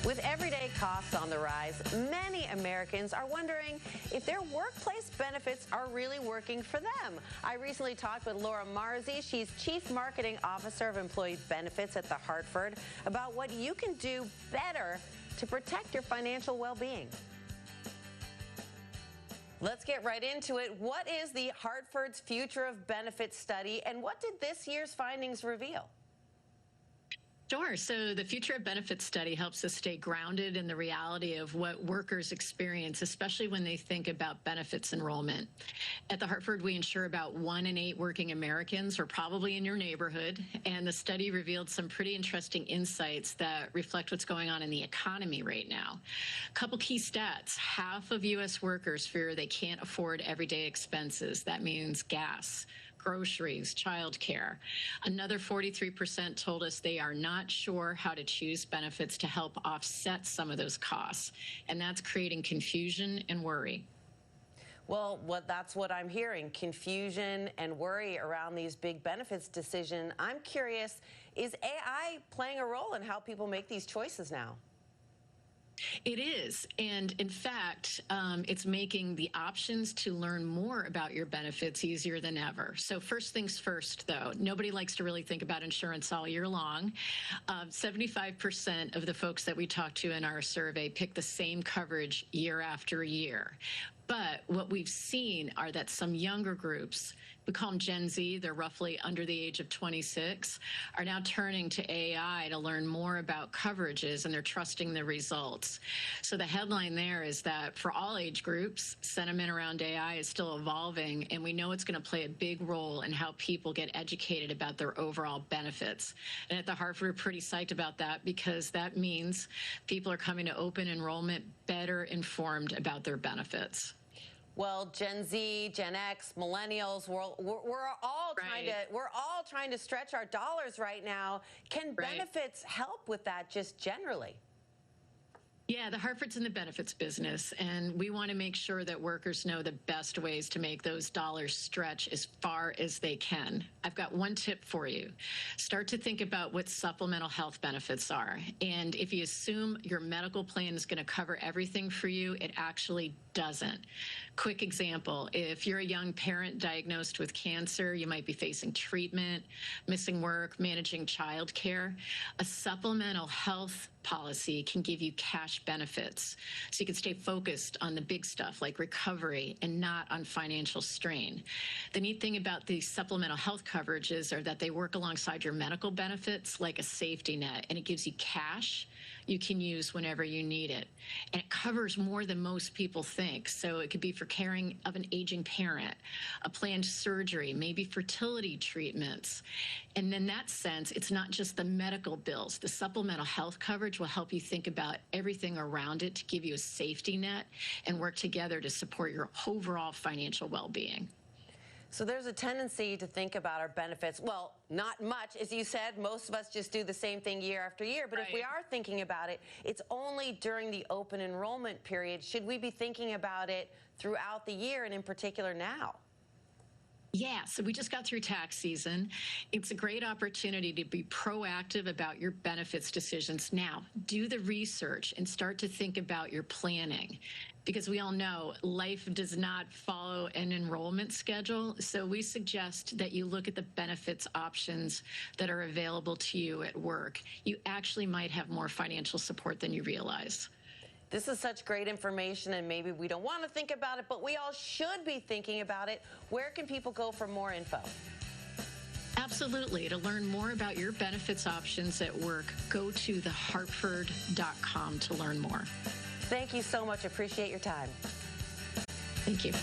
With everyday costs on the rise, many Americans are wondering if their workplace benefits are really working for them. I recently talked with Marzi. She's Chief Marketing Officer of Employee Benefits at the Hartford, about what you can do better to protect your financial well-being. Let's get right into it. What is the Hartford's Future of Benefits study, and what did this year's findings reveal? Sure. So the Future of Benefits study helps us stay grounded in the reality of what workers experience, especially when they think about benefits enrollment. At the Hartford, we insure about 1 in 8 working Americans, or probably in your neighborhood, and the study revealed some pretty interesting insights that reflect what's going on in the economy right now. A couple key stats. Half of U.S. workers fear they can't afford everyday expenses. That means gas, groceries, childcare. Another 43% told us they are not sure how to choose benefits to help offset some of those costs, and that's creating confusion and worry. Well, that's what I'm hearing, confusion and worry around these big benefits decisions. I'm curious, is AI playing a role in how people make these choices now? It is. And in fact, it's making the options to learn more about your benefits easier than ever. So first things first, though, nobody likes to really think about insurance all year long. 75% of the folks that we talked to in our survey pick the same coverage year after year. But what we've seen are that some younger groups, we call them Gen Z, they're roughly under the age of 26, are now turning to AI to learn more about coverages, and they're trusting the results. So the headline there is that for all age groups, sentiment around AI is still evolving, and we know it's going to play a big role in how people get educated about their overall benefits. And at the Hartford, we're pretty psyched about that, because that means people are coming to open enrollment better informed about their benefits. Well, Gen Z, Gen X, millennials, we're all trying to stretch our dollars right now. Can benefits help with that just generally? Yeah, the Hartford's in the benefits business, and we want to make sure that workers know the best ways to make those dollars stretch as far as they can. I've got one tip for you. Start to think about what supplemental health benefits are. And if you assume your medical plan is going to cover everything for you, it actually doesn't. Quick example, if you're a young parent diagnosed with cancer, you might be facing treatment, missing work, managing childcare. A supplemental health policy can give you cash benefits, so you can stay focused on the big stuff like recovery and not on financial strain. The neat thing about these supplemental health coverages are that they work alongside your medical benefits like a safety net, and it gives you cash you can use whenever you need it. And it covers more than most people think. So it could be for caring of an aging parent, a planned surgery, maybe fertility treatments. And in that sense, it's not just the medical bills. The supplemental health coverage will help you think about everything around it to give you a safety net and work together to support your overall financial well-being. So there's a tendency to think about our benefits, well, not much. As you said, most of us just do the same thing year after year. But if we are thinking about it, it's only during the open enrollment period. Should we be thinking about it throughout the year, and in particular now? Yeah, so we just got through tax season. It's a great opportunity to be proactive about your benefits decisions now. Do the research and start to think about your planning, because we all know life does not follow an enrollment schedule. So we suggest that you look at the benefits options that are available to you at work. You actually might have more financial support than you realize. This is such great information, and maybe we don't want to think about it, but we all should be thinking about it. Where can people go for more info? Absolutely. To learn more about your benefits options at work, go to thehartford.com to learn more. Thank you so much. Appreciate your time. Thank you.